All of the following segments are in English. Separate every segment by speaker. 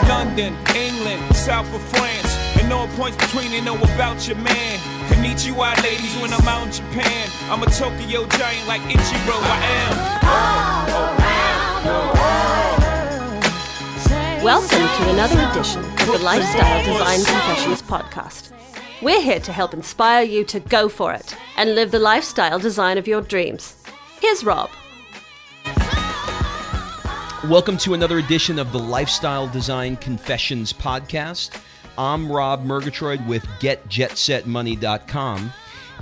Speaker 1: London, England, south of France, and all points between, they know about your man. Konnichiwa, ladies, when I'm out in Japan. I'm a Tokyo giant like Ichiro, I am.
Speaker 2: Welcome to another edition of the Lifestyle Design Confessions podcast. We're here to help inspire you to go for it and live the lifestyle design of your dreams. Here's Rob.
Speaker 3: Welcome to another edition of the Lifestyle Design Confessions podcast. I'm Rob Murgatroyd with GetJetSetMoney.com.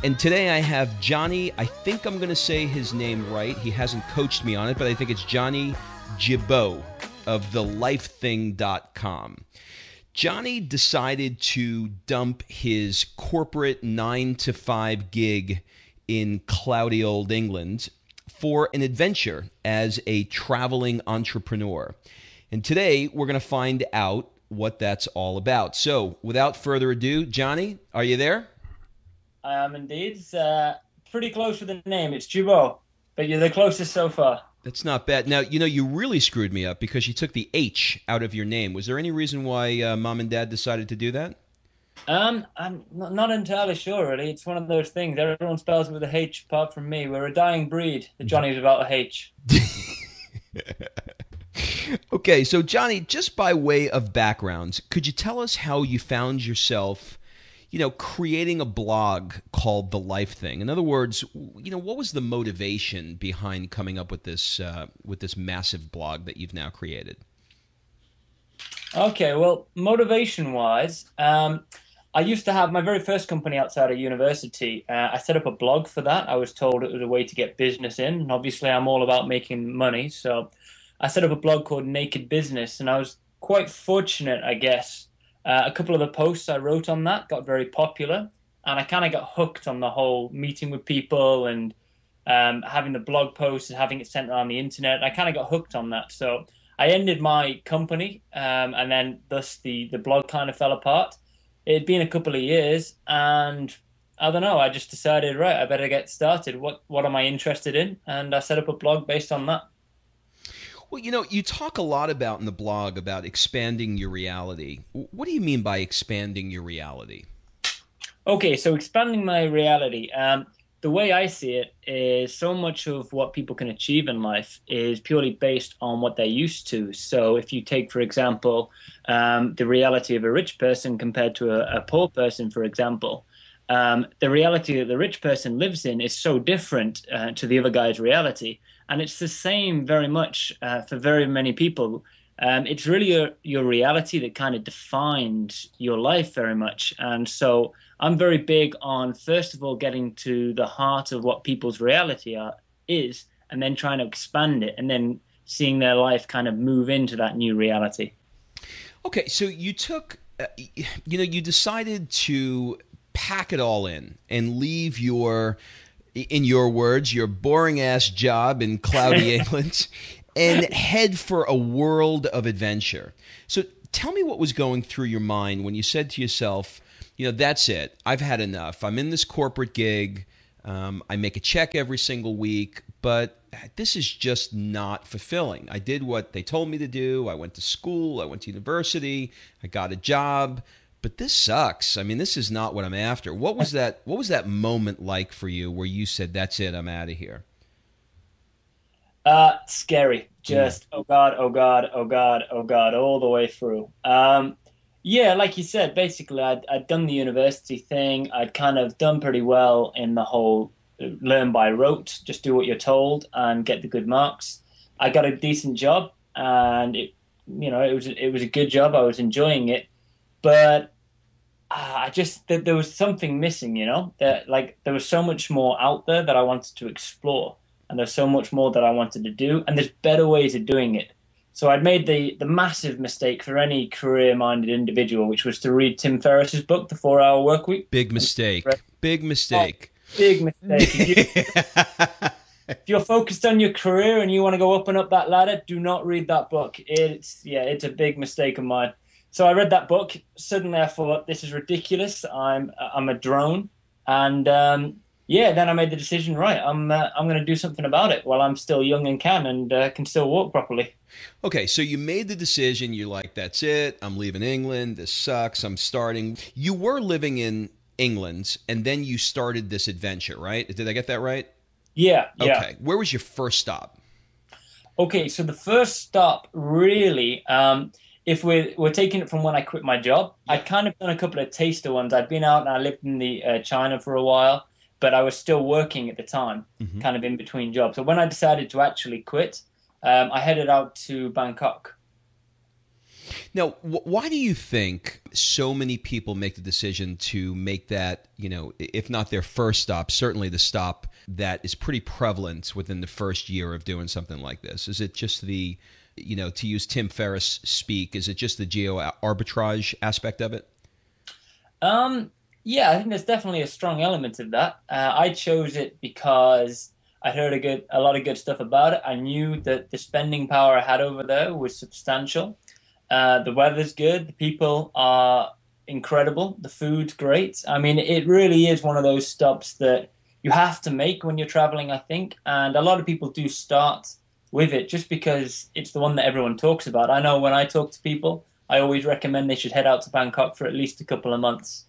Speaker 3: And today I have Jonny, I think I'm going to say his name right. He hasn't coached me on it, but I think it's Jonny Gibaud of thelifething.com. Jonny decided to dump his corporate 9-to-5 gig in cloudy old England for an adventure as a traveling entrepreneur. And today we're going to find out what that's all about. So without further ado, Jonny, are you there?
Speaker 4: I am indeed. It's pretty close with the name. It's Gibaud, but you're the closest so far.
Speaker 3: That's not bad. Now, you really screwed me up because you took the H out of your name. Was there any reason why mom and dad decided to do that?
Speaker 4: I'm not entirely sure, really. It's one of those things. Everyone spells it with a H apart from me. We're a dying breed. The Johnny's without a H.
Speaker 3: Okay, so Jonny, just by way of background, could you tell us how you found yourself, creating a blog called The Life Thing? In other words, what was the motivation behind coming up with this massive blog that you've now created?
Speaker 4: Okay, well, motivation-wise, I used to have my very first company outside of university. I set up a blog for that. I was told it was a way to get business in. And obviously, I'm all about making money. So I set up a blog called Naked Business, and I was quite fortunate, I guess. A couple of the posts I wrote on that got very popular, and I kind of got hooked on the whole meeting with people and having the blog posts and having it sent around the internet. I kind of got hooked on that. So I ended my company, and then thus the blog kind of fell apart. It had been a couple of years, and I don't know, I just decided, right, I better get started. What am I interested in? And I set up a blog based on that.
Speaker 3: Well, you talk a lot about in the blog about expanding your reality. What do you mean by expanding your reality?
Speaker 4: Okay, so expanding my reality. The way I see it is so much of what people can achieve in life is purely based on what they're used to. So if you take, for example, the reality of a rich person compared to a poor person, for example, the reality that the rich person lives in is so different to the other guy's reality. And it's the same very much for very many people. It's really your reality that kind of defines your life very much. And so I'm very big on, first of all, getting to the heart of what people's reality is, and then trying to expand it, and then seeing their life kind of move into that new reality.
Speaker 3: Okay, so you took, you decided to pack it all in and leave in your words, your boring-ass job in cloudy England and head for a world of adventure. So tell me what was going through your mind when you said to yourself, that's it. I've had enough. I'm in this corporate gig. I make a check every single week, but this is just not fulfilling. I did what they told me to do. I went to school. I went to university. I got a job, but this sucks. I mean, this is not what I'm after. What was that moment like for you where you said, that's it, I'm out of here?
Speaker 4: Scary. Just, oh God, oh God, oh God, oh God, all the way through. Yeah, like you said, basically I'd done the university thing. I'd kind of done pretty well in the whole learn by rote, just do what you're told and get the good marks. I got a decent job, and it was a good job. I was enjoying it, but there was something missing, that there was so much more out there that I wanted to explore, and there's so much more that I wanted to do, and there's better ways of doing it. So I'd made the massive mistake for any career-minded individual, which was to read Tim Ferriss's book, The 4-Hour Workweek.
Speaker 3: Big mistake. Big mistake.
Speaker 4: Big mistake. If you're focused on your career and you want to go up and up that ladder, do not read that book. It's a big mistake of mine. So I read that book. Suddenly I thought, this is ridiculous. I'm a drone. And yeah, then I made the decision, right, I'm going to do something about it while I'm still young and can still walk properly.
Speaker 3: Okay, so you made the decision. You're like, that's it. I'm leaving England. This sucks. I'm starting. You were living in England, and then you started this adventure, right? Did I get that right?
Speaker 4: Yeah, yeah.
Speaker 3: Okay. Where was your first stop?
Speaker 4: Okay, so the first stop really, if we're taking it from when I quit my job, I'd kind of done a couple of taster ones. I'd been out and I lived in the China for a while, but I was still working at the time, kind of in between jobs. So when I decided to actually quit, I headed out to Bangkok.
Speaker 3: Now, why do you think so many people make the decision to make that, if not their first stop, certainly the stop that is pretty prevalent within the first year of doing something like this? Is it just to use Tim Ferriss speak, is it just the geo arbitrage aspect of it?
Speaker 4: Yeah, I think there's definitely a strong element of that. I chose it because I'd heard a lot of good stuff about it. I knew that the spending power I had over there was substantial. The weather's good. The people are incredible. The food's great. I mean, it really is one of those stops that you have to make when you're traveling, I think. And a lot of people do start with it just because it's the one that everyone talks about. I know when I talk to people, I always recommend they should head out to Bangkok for at least a couple of months.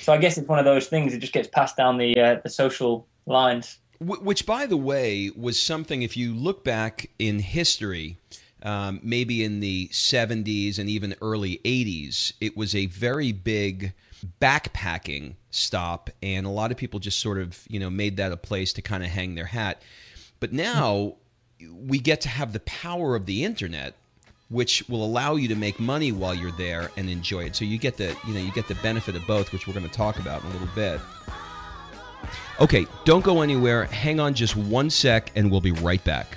Speaker 4: So I guess it's one of those things that just gets passed down the social lines.
Speaker 3: Which, by the way, was something, if you look back in history, maybe in the 70s and even early 80s, it was a very big backpacking stop, and a lot of people just sort of, made that a place to kind of hang their hat. But now we get to have the power of the internet, which will allow you to make money while you're there and enjoy it. So you get the benefit of both, which we're going to talk about in a little bit. Okay, don't go anywhere. Hang on just one sec, and we'll be right back.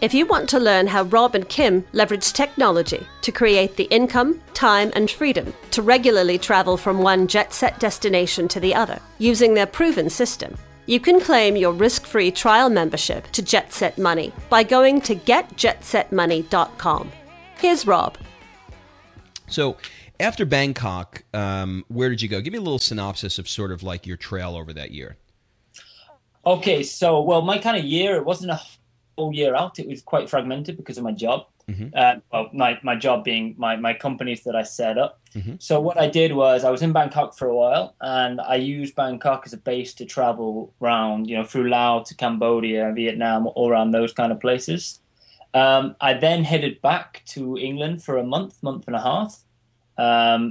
Speaker 2: If you want to learn how Rob and Kim leverage technology to create the income, time, and freedom to regularly travel from one jet-set destination to the other using their proven system, you can claim your risk-free trial membership to Jet Set Money by going to getjetsetmoney.com. Here's Rob.
Speaker 3: So, after Bangkok, where did you go? Give me a little synopsis of sort of like your trail over that year.
Speaker 4: Okay, so, well, my kind of year, it wasn't a whole year out. It was quite fragmented because of my job. My job being my companies that I set up. So what I did was I was in Bangkok for a while, and I used Bangkok as a base to travel around, through Laos to Cambodia, Vietnam, all around those kind of places. I then headed back to England for a month and a half,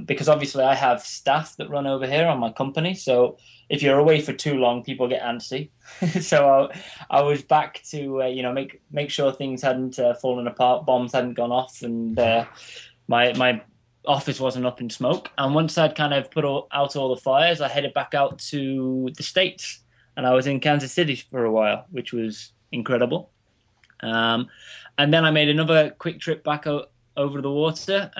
Speaker 4: because obviously I have staff that run over here on my company. So if you're away for too long, people get antsy. So I was back to make sure things hadn't fallen apart, bombs hadn't gone off, and my office wasn't up in smoke. And once I'd kind of put out all the fires, I headed back out to the States, and I was in Kansas City for a while, which was incredible. And then I made another quick trip back over the water,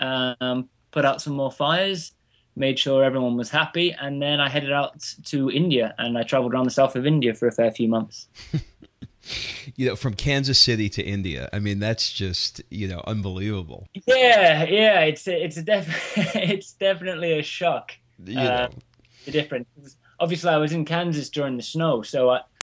Speaker 4: put out some more fires, made sure everyone was happy, and then I headed out to India, and I traveled around the south of India for a fair few months.
Speaker 3: From Kansas City to India. I mean, that's just, unbelievable.
Speaker 4: Yeah, it's definitely a shock. The difference. Obviously, I was in Kansas during the snow, so